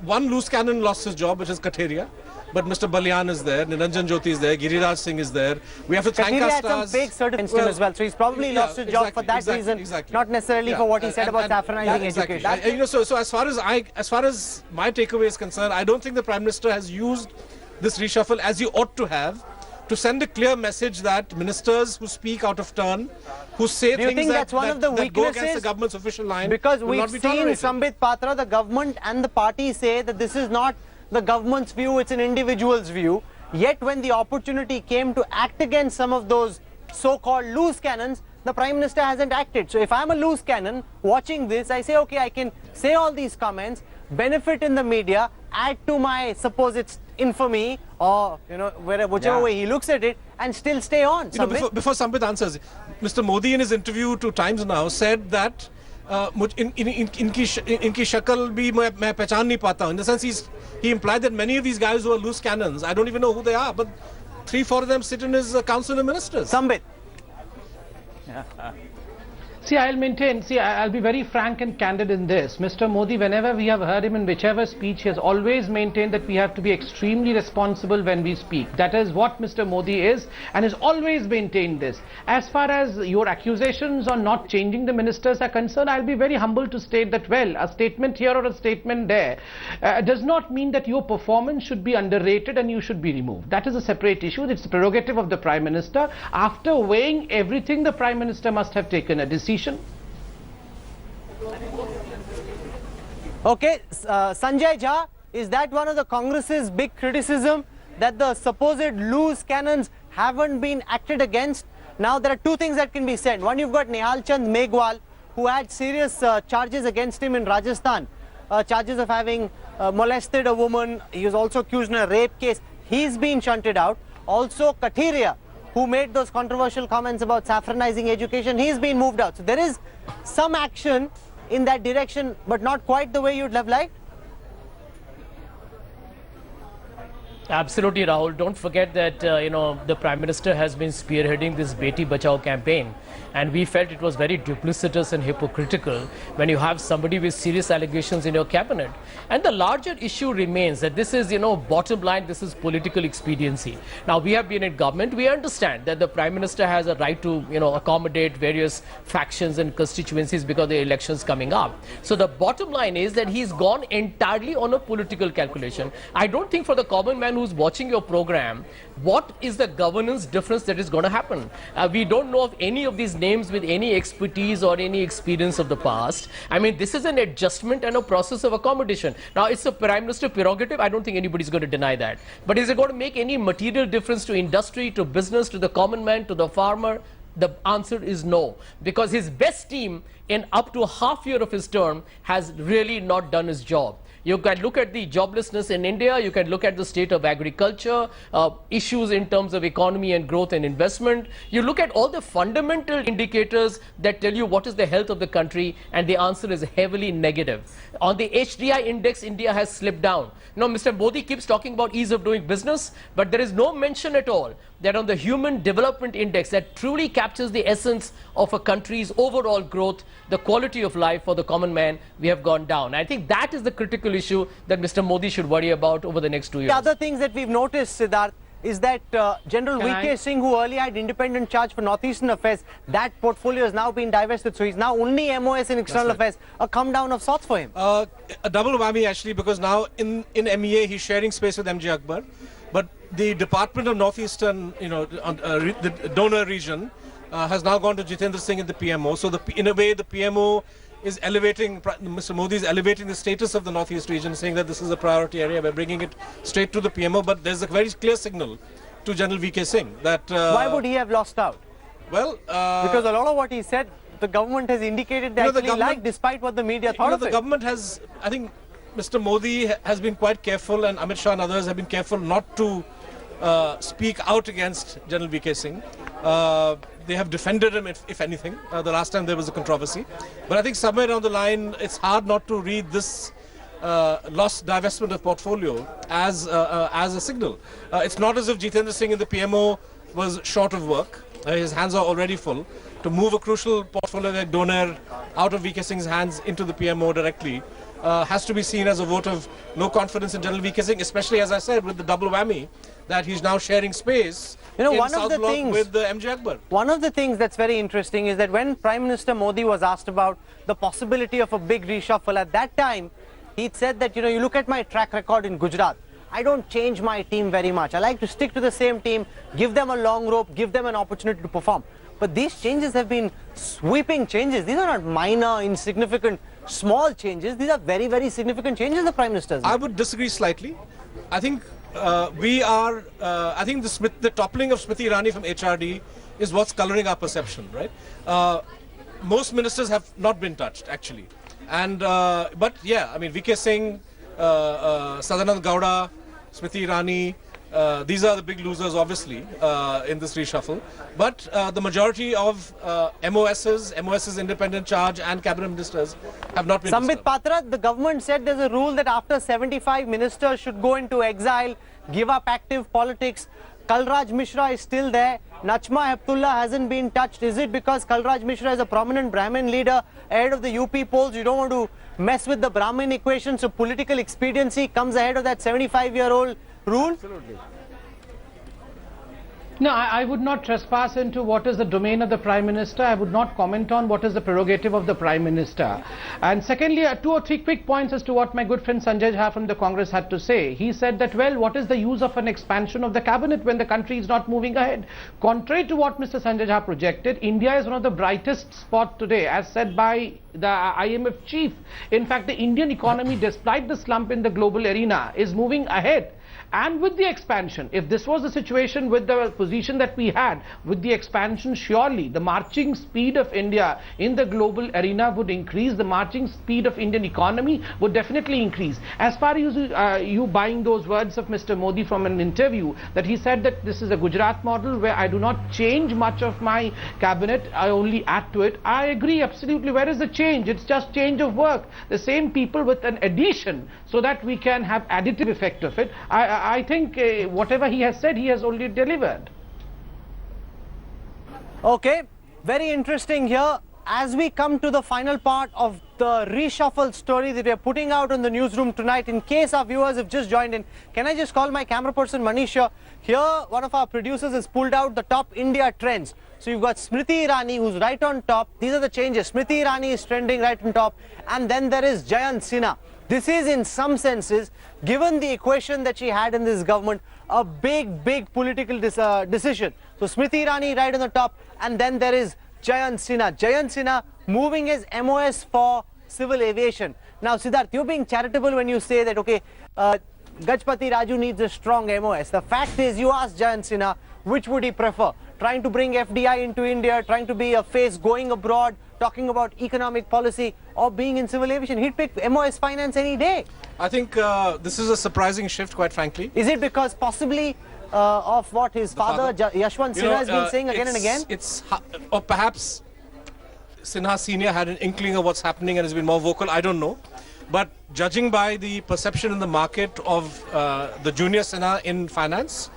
one loose cannon lost his job, which is Katheria. But Mr. Balyan is there, Niranjan Jyoti is there, Giriraj Singh is there. We have to thank our stars. Katheria had some fake certificates as well, so he's probably lost his job for that reason, not necessarily for what he said about saffronizing education. So as far as my takeaway is concerned, I don't think the Prime Minister has used this reshuffle as he ought to have, to send a clear message that ministers who speak out of turn, who say things that go against the government's official line, because will we've not be seen tolerated. Sambit Patra, the government and the party say that this is not the government's view, it's an individual's view. Yet when the opportunity came to act against some of those so-called loose cannons, the Prime Minister hasn't acted. So if I'm a loose cannon watching this, I say, okay, I can say all these comments, benefit in the media, add to my supposed infamy, or whichever way he looks at it, and still stay on. Before Sambit answers, Mr. Modi in his interview to Times Now said that इनकी शक्ल भी मैं पहचान नहीं पाता हूं. In the sense he implied that many of these guys who are loose cannons, I don't even know who they are, but 3-4 of them sit in his council of ministers. Sambit. See, I'll be very frank and candid in this. Mr. Modi, whenever we have heard him in whichever speech, he has always maintained that we have to be extremely responsible when we speak. That is what Mr. Modi is, and has always maintained this. As far as your accusations on not changing the ministers are concerned, I'll be very humble to state that, well, a statement here or a statement there does not mean that your performance should be underrated and you should be removed. That is a separate issue. It's the prerogative of the Prime Minister. After weighing everything, the Prime Minister must have taken a decision. Okay, Sanjay Jha, is that one of the Congress's big criticism, that the supposed loose cannons haven't been acted against? Now there are two things that can be said. One, you've got Nihal Chand Megwal, who had serious charges against him in Rajasthan, charges of having molested a woman. He was also accused in a rape case. He's been shunted out. Also Kathiria, who made those controversial comments about saffronizing education, he's been moved out. So there is some action in that direction, but not quite the way you'd have liked. Absolutely, Rahul. Don't forget that, the Prime Minister has been spearheading this Beti Bachao campaign. And we felt it was very duplicitous and hypocritical when you have somebody with serious allegations in your cabinet. And the larger issue remains that this is, bottom line, this is political expediency. Now, we have been in government. We understand that the Prime Minister has a right to, accommodate various factions and constituencies because the election's coming up. So the bottom line is that he's gone entirely on a political calculation. I don't think for the common man who's watching your program, what is the governance difference that is going to happen? We don't know of any of these names with any expertise or any experience of the past. I mean, this is an adjustment and a process of accommodation. Now, it's a Prime Minister prerogative. I don't think anybody's going to deny that. But is it going to make any material difference to industry, to business, to the common man, to the farmer? The answer is no, because his best team in up to half year of his term has really not done his job. You can look at the joblessness in India, you can look at the state of agriculture, issues in terms of economy and growth and investment. You look at all the fundamental indicators that tell you what is the health of the country, and the answer is heavily negative. On the HDI index, India has slipped down. Now, Mr. Modi keeps talking about ease of doing business, but there is no mention at all that on the Human Development Index that truly captures the essence of a country's overall growth, the quality of life for the common man, we have gone down. I think that is the critical issue that Mr. Modi should worry about over the next 2 years. The other things that we've noticed, Siddharth, is that General V.K. Singh, who earlier had independent charge for Northeastern Affairs, that portfolio has now been divested. So he's now only MOS in External Affairs. A come down of sorts for him. A double whammy, actually, because now in MEA he's sharing space with MJ Akbar. But the Department of Northeastern, the donor region, has now gone to Jitendra Singh in the PMO. So in a way, the PMO is elevating, Mr. Modi is elevating the status of the Northeast region, saying that this is a priority area. We're bringing it straight to the PMO. But there's a very clear signal to General V.K. Singh that... Why would he have lost out? Well... because a lot of what he said, the government has indicated they actually like, despite what the media thought of it. The government has, I think, Mr. Modi has been quite careful, and Amit Shah and others have been careful not to speak out against General V.K. Singh. They have defended him, if anything. The last time there was a controversy. But I think somewhere down the line, it's hard not to read this lost divestment of portfolio as a signal. It's not as if Jitendra Singh in the PMO was short of work. His hands are already full. To move a crucial portfolio like donor out of V.K. Singh's hands into the PMO directly has to be seen as a vote of no confidence in General V.K. Singh, especially, as I said, with the double whammy that he's now sharing space in South Block with the MJ Akbar. One of the things that's very interesting is that when Prime Minister Modi was asked about the possibility of a big reshuffle, at that time, he said that, you look at my track record in Gujarat. I don't change my team very much. I like to stick to the same team, give them a long rope, give them an opportunity to perform. But these changes have been sweeping changes. These are not minor, insignificant, small changes. These are very, very significant changes the Prime Minister's made. I would disagree slightly. I think I think the toppling of Smriti Irani from HRD is what's coloring our perception, right? Most ministers have not been touched, actually. And, but yeah, I mean, VK Singh, Sadanand Gowda, Smriti Irani, these are the big losers, obviously, in this reshuffle. But the majority of MOS's independent charge and cabinet ministers have not been Sambit disturbed. Patra, the government said there's a rule that after 75 ministers should go into exile, give up active politics. Kalraj Mishra is still there. Nachma Heptullah hasn't been touched. Is it because Kalraj Mishra is a prominent Brahmin leader ahead of the UP polls? You don't want to mess with the Brahmin equation, so political expediency comes ahead of that 75-year-old rule? Absolutely. No, I would not trespass into what is the domain of the Prime Minister. I would not comment on what is the prerogative of the Prime Minister. And secondly, 2 or 3 quick points as to what my good friend Sanjay Jha from the Congress had to say. He said that, well, what is the use of an expansion of the cabinet when the country is not moving ahead? Contrary to what Mr. Sanjay Jha projected, India is one of the brightest spots today, as said by the IMF chief. In fact, the Indian economy, despite the slump in the global arena, is moving ahead. And with the expansion, if this was the situation with the position that we had, with the expansion, surely the marching speed of India in the global arena would increase. The marching speed of Indian economy would definitely increase. As far as you buying those words of Mr. Modi from an interview, that he said that this is a Gujarat model where I do not change much of my cabinet, I only add to it. I agree absolutely. Where is the change? It's just change of work. The same people with an addition so that we can have additive effect of it. I think whatever he has said, he has already delivered. Okay, very interesting here. As we come to the final part of the reshuffle story that we are putting out in the newsroom tonight, in case our viewers have just joined in, can I just call my camera person Manisha? Here, one of our producers has pulled out the top India trends. So you've got Smriti Irani, who's right on top. These are the changes. Smriti Irani is trending right on top. And then there is Jayant Sinha. This is, in some senses, given the equation that she had in this government, a big political decision. So Smriti Irani right on the top, and then there is Jayant Sinha. Jayant Sinha moving his MOS for civil aviation. Now, Siddharth, you're being charitable when you say that, okay, Gajpati Raju needs a strong MOS. The fact is, you ask Jayant Sinha, which would he prefer? Trying to bring FDI into India, trying to be a face going abroad, talking about economic policy, or being in civil aviation? He'd pick MOS finance any day. I think this is a surprising shift, quite frankly. Is it because possibly of what his father, Yashwant Sinha, has been saying again and again? Or perhaps Sinha Senior had an inkling of what's happening and has been more vocal, I don't know. But judging by the perception in the market of the junior Sinha in finance,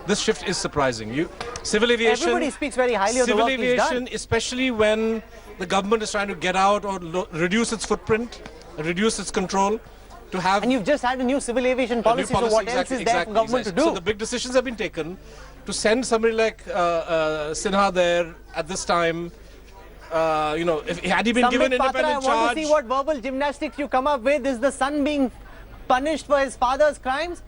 this shift is surprising. Civil aviation... Everybody speaks very highly of the work he's done. Civil aviation, especially when the government is trying to get out or reduce its footprint, reduce its control, to have... And you've just had a new civil aviation policy, so what else is there for government to do? So the big decisions have been taken to send somebody like Sinha there at this time. You know, had he been given independent charge... I want to see what verbal gymnastics you come up with. Is the son being punished for his father's crimes?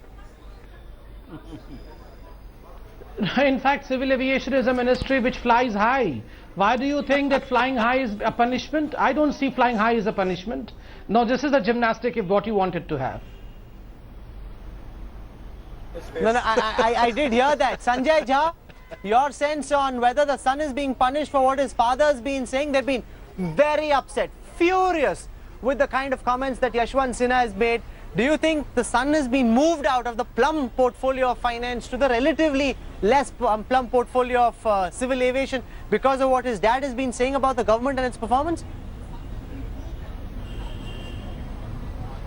In fact, civil aviation is a ministry which flies high. Why do you think that flying high is a punishment? I don't see flying high as a punishment. No, this is a gymnastic if what you wanted to have. No, I did hear that. Sanjay Jha, your sense on whether the son is being punished for what his father's been saying? They've been very upset, furious with the kind of comments that Yashwant Sinha has made. Do you think the son has been moved out of the plum portfolio of finance to the relatively less plum portfolio of civil aviation because of what his dad has been saying about the government and its performance?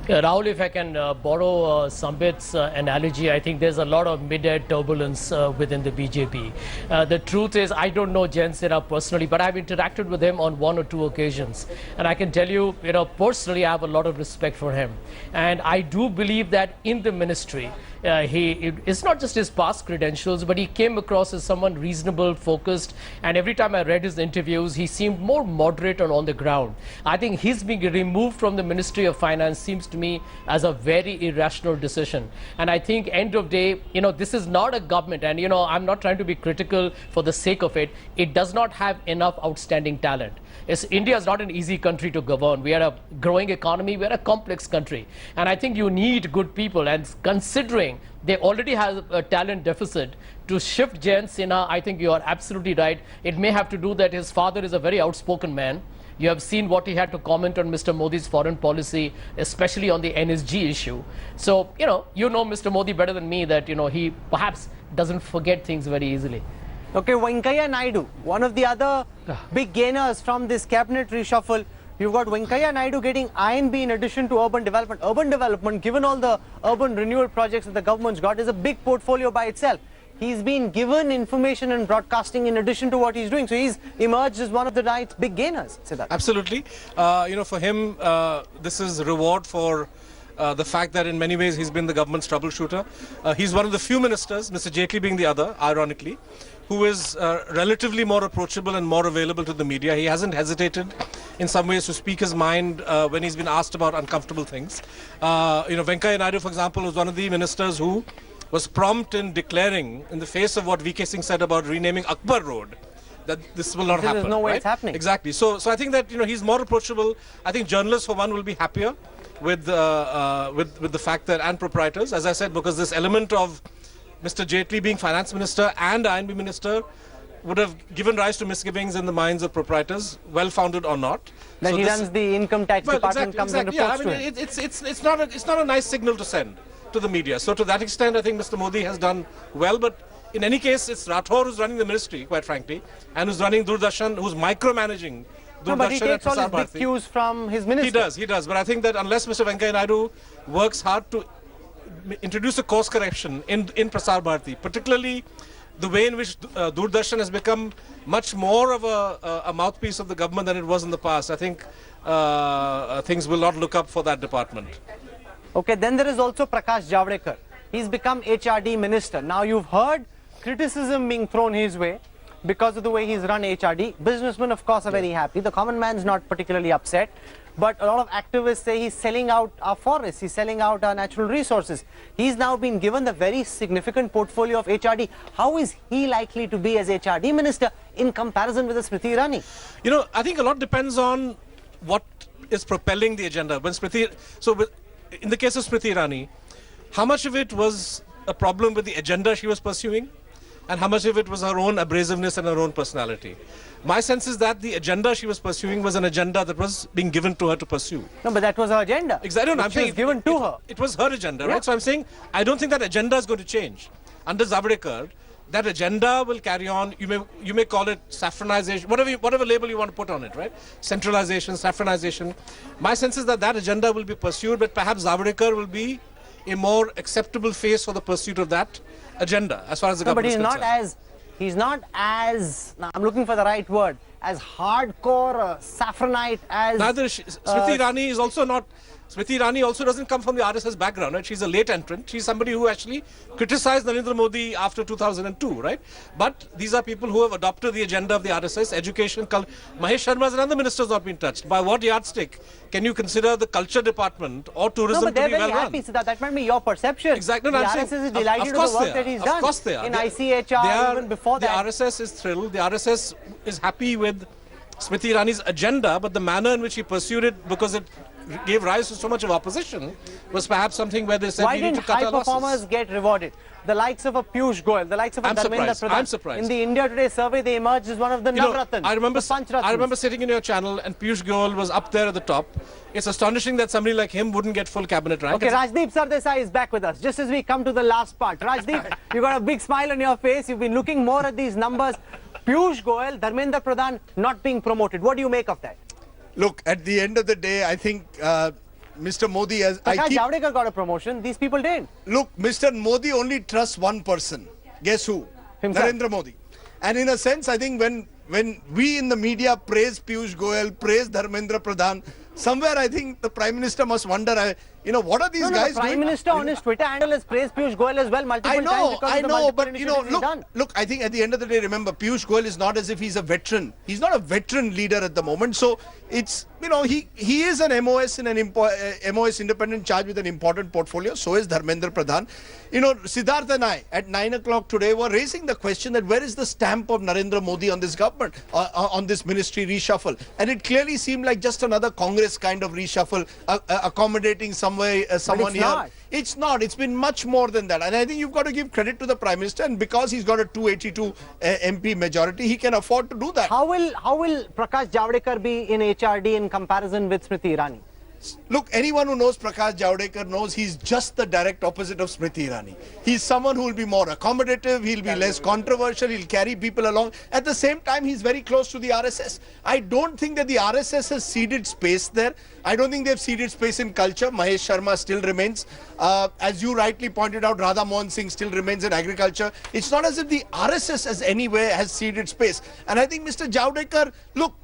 Rahul, if I can borrow Sambit's analogy, I think there's a lot of mid-air turbulence within the BJP. The truth is, I don't know Jayant Sinha personally, but I've interacted with him on 1 or 2 occasions. And I can tell you, personally, I have a lot of respect for him. And I do believe that in the ministry, it's not just his past credentials, but he came across as someone reasonable, focused, and every time I read his interviews, he seemed more moderate and on the ground. I think his being removed from the Ministry of Finance seems to me as a very irrational decision. And I think end of day, this is not a government, and I'm not trying to be critical for the sake of it. It does not have enough outstanding talent. India is not an easy country to govern. We are a growing economy. We are a complex country. And I think you need good people. And considering they already have a talent deficit, to shift Jayant Sinha, I think you are absolutely right. It may have to do that his father is a very outspoken man. You have seen what he had to comment on Mr. Modi's foreign policy, especially on the NSG issue. So, you know Mr. Modi better than me that, he perhaps doesn't forget things very easily. Okay, Venkaiah Naidu, one of the other big gainers from this cabinet reshuffle. You've got Venkaiah Naidu getting INB in addition to urban development. Urban development, given all the urban renewal projects that the government's got, is a big portfolio by itself. He's been given information and broadcasting in addition to what he's doing. So he's emerged as one of the right's big gainers, Siddharth. Absolutely. For him, this is reward for the fact that in many ways he's been the government's troubleshooter. He's one of the few ministers, Mr. Jaitley being the other, ironically, who is relatively more approachable and more available to the media. He hasn't hesitated in some ways to speak his mind when he's been asked about uncomfortable things. Venkaiah Naidu, for example, was one of the ministers who was prompt in declaring, in the face of what VK Singh said about renaming Akbar Road, that this will not happen. There's no way it's happening. Exactly. So I think that he's more approachable. I think journalists, for one, will be happier with the fact that, and proprietors, as I said, because this element of Mr. Jaitley being finance minister and INB minister would have given rise to misgivings in the minds of proprietors, well-founded or not. That he runs the income tax department, comes and reports to him. It's not a nice signal to send to the media. So to that extent, I think Mr. Modi has done well. But in any case, it's Rathore who's running the ministry, quite frankly, and who's running Doordarshan, who's micromanaging Doordarshan. No, but he takes all his big cues from his minister. He does. But I think that unless Mr. Venkaiah Naidu works hard to introduce a course correction in Prasar Bharati, particularly the way in which Doordarshan has become much more of a mouthpiece of the government than it was in the past, I think things will not look up for that department. Okay, then there is also Prakash Javedekar. He's become HRD minister. Now you've heard criticism being thrown his way because of the way he's run HRD. Businessmen, of course, are very happy. The common man's not particularly upset. But a lot of activists say he's selling out our forests, he's selling out our natural resources. He's now been given the very significant portfolio of HRD. How is he likely to be as HRD minister in comparison with the Smriti Irani? I think a lot depends on what is propelling the agenda. In the case of Smriti Irani, how much of it was a problem with the agenda she was pursuing, and how much of it was her own abrasiveness and her own personality? My sense is that the agenda she was pursuing was an agenda that was being given to her to pursue. No, but that was her agenda. Exactly. No, I'm saying was given to her. It was her agenda, right? So I'm saying I don't think that agenda is going to change. Under Javedekar, that agenda will carry on. You may call it saffronization, whatever label you want to put on it, right? Centralization, saffronization. My sense is that agenda will be pursued, but perhaps Javedekar will be a more acceptable face for the pursuit of that agenda as far as the government is concerned. He's not as, now I'm looking for the right word, as hardcore saffronite as... Neither Smriti Irani is also not... Smriti Irani also doesn't come from the RSS background, right? She's a late entrant. She's somebody who actually criticized Narendra Modi after 2002, right? But these are people who have adopted the agenda of the RSS, education, Mahesh Sharma is another minister who's not been touched. By what yardstick can you consider the culture department or tourism to be well run? No, but they're very happy, Siddharth. That might be your perception. Exactly. No, the RSS is delighted with the work that he's done. Of course they are. In ICHR, even before that. The RSS is thrilled. The RSS is happy with Smriti Irani's agenda, but the manner in which he pursued it, because it gave rise to so much of opposition, was perhaps something where they said we need to cut our losses. Why didn't high performers get rewarded? The likes of a Piyush Goyal, the likes of a Narendra Pradhan. I'm surprised. In the India Today survey, they emerged as one of the Navratans. I remember sitting in your channel and Piyush Goyal was up there at the top. It's astonishing that somebody like him wouldn't get full cabinet rank. Okay, Rajdeep Sardesai is back with us. Just as we come to the last part. Rajdeep, you've got a big smile on your face. You've been looking more at these numbers. Piyush Goyal, Dharmendra Pradhan not being promoted. What do you make of that? Look, at the end of the day, I think Mr. Modi has... Prakash Javedekar got a promotion. These people didn't. Look, Mr. Modi only trusts one person. Guess who? Himself. Narendra Modi. And in a sense, I think when we in the media praise Piyush Goyal, praise Dharmendra Pradhan, somewhere I think the Prime Minister must wonder, What are these guys the Prime doing? Minister on his Twitter handle has praised Piyush Goyal as well multiple times because of the multiple but initiatives he's done. look, I think at the end of the day, remember, Piyush Goyal is not as if he's a veteran. He's not a veteran leader at the moment. So it's, he is an MOS in an MOS independent charge with an important portfolio. So is Dharmendra Pradhan. Siddharth and I at 9 o'clock today were raising the question that where is the stamp of Narendra Modi on this government, on this ministry reshuffle? And it clearly seemed like just another Congress kind of reshuffle, accommodating someone here. Not. It's not. It's been much more than that. And I think you've got to give credit to the Prime Minister. And because he's got a 282 MP majority, he can afford to do that. How will Prakash Javedekar be in HRD in comparison with Smriti Irani? Look, anyone who knows Prakash Javedekar knows he's just the direct opposite of Smriti Irani. He's someone who will be more accommodative, he'll be less controversial, he'll carry people along. At the same time, he's very close to the RSS. I don't think that the RSS has ceded space there. I don't think they've ceded space in culture. Mahesh Sharma still remains. As you rightly pointed out, Radha Mohan Singh still remains in agriculture. It's not as if the RSS has anywhere has ceded space. And I think Mr. Javedekar, look,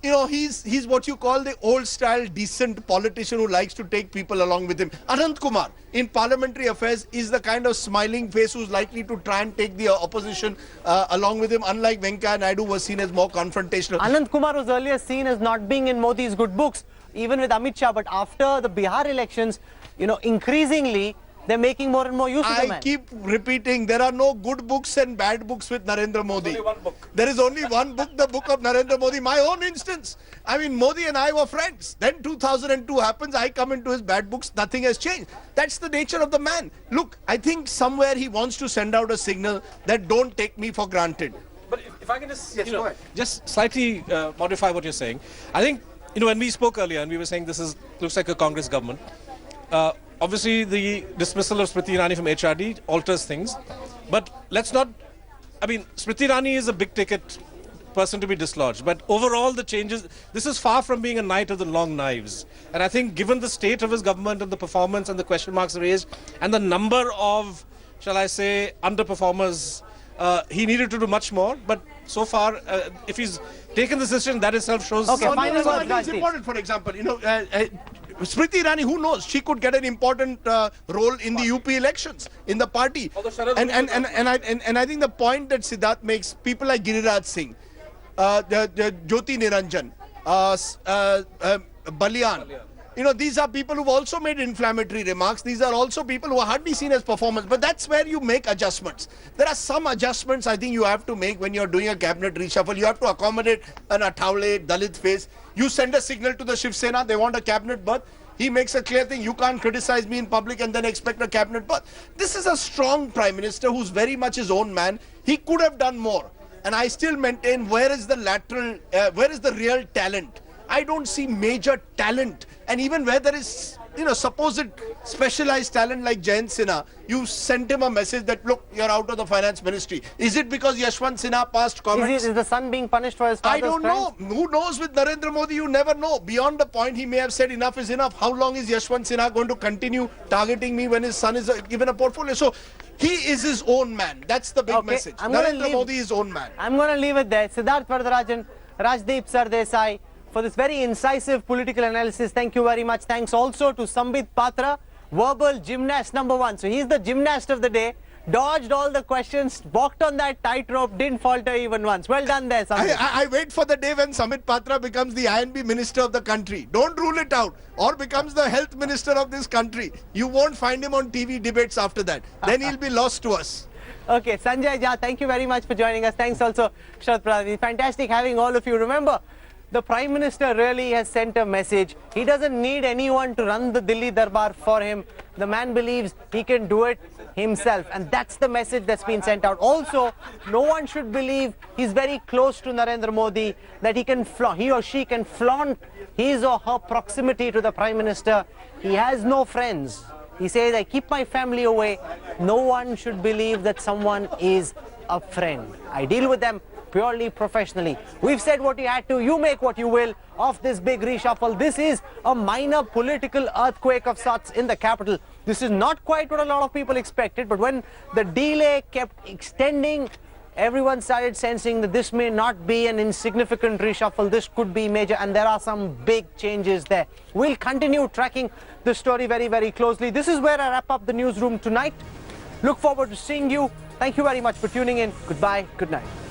he's what you call the old style decent politician who likes to take people along with him. Anant Kumar in parliamentary affairs is the kind of smiling face who's likely to try and take the opposition along with him, unlike Venkaiah Naidu was seen as more confrontational. Anant Kumar was earlier seen as not being in Modi's good books, even with Amit Shah, but after the Bihar elections, increasingly they're making more and more use of the man. I keep repeating, there are no good books and bad books with Narendra Modi. Only one book. There is only one book, the book of Narendra Modi. My own instance. I mean, Modi and I were friends. Then 2002 happens, I come into his bad books, nothing has changed. That's the nature of the man. Look, I think somewhere he wants to send out a signal that don't take me for granted. But if I can just, go ahead. just slightly modify what you're saying. I think, when we spoke earlier and we were saying looks like a Congress government, obviously the dismissal of Smriti Irani from HRD alters things. But let's not, Smriti Irani is a big ticket person to be dislodged. But overall the changes, this is far from being a night of the long knives. And I think given the state of his government and the performance and the question marks raised and the number of, shall I say, underperformers, he needed to do much more. But so far, if he's taken this decision, that itself shows... Okay, final word, it's important, for example, Smriti Irani, who knows, she could get an important role in the UP elections, in the party. And I think the point that Siddharth makes, people like Giriraj Singh, Jyoti Niranjan, Balian, these are people who've also made inflammatory remarks. These are also people who are hardly seen as performers. But that's where you make adjustments. There are some adjustments I think you have to make when you're doing a cabinet reshuffle. You have to accommodate an Athawale, Dalit face. You send a signal to the Shiv Sena, they want a cabinet berth. He makes a clear thing, you can't criticize me in public and then expect a cabinet berth. This is a strong Prime Minister who's very much his own man. He could have done more. And I still maintain, where is the real talent? I don't see major talent. And even where there is, supposed specialized talent like Jayant Sinha, you sent him a message that, look, you're out of the finance ministry. Is it because Yashwant Sinha passed comments? Is the son being punished for his father's I don't know. Who knows with Narendra Modi? You never know. Beyond the point, he may have said enough is enough. How long is Yashwant Sinha going to continue targeting me when his son is given a portfolio? So he is his own man. That's the big message. Narendra Modi is his own man. I'm going to leave it there. Siddharth Varadarajan, Rajdeep Sardesai, for this very incisive political analysis. Thank you very much. Thanks also to Sambit Patra, verbal gymnast #1. So he's the gymnast of the day. Dodged all the questions, walked on that tightrope, didn't falter even once. Well done there, Sambit. I wait for the day when Sambit Patra becomes the INB minister of the country. Don't rule it out. Or becomes the health minister of this country. You won't find him on TV debates after that. Then he'll be lost to us. Okay, Sanjay Jha, thank you very much for joining us. Thanks also, Sharad Pradhan. Fantastic having all of you. Remember, the Prime Minister really has sent a message. He doesn't need anyone to run the Delhi Darbar for him. The man believes he can do it himself. And that's the message that's been sent out. Also, no one should believe he's very close to Narendra Modi, that he or she can flaunt his or her proximity to the Prime Minister. He has no friends. He says, I keep my family away. No one should believe that someone is a friend. I deal with them purely professionally. We've said what you had to. You make what you will of this big reshuffle. This is a minor political earthquake of sorts in the capital. This is not quite what a lot of people expected, but when the delay kept extending everyone started sensing that this may not be an insignificant reshuffle. This could be major, and there are some big changes there. We'll continue tracking the story very, very closely. This is where I wrap up the newsroom tonight. Look forward to seeing you. Thank you very much for tuning in. Goodbye. Good night.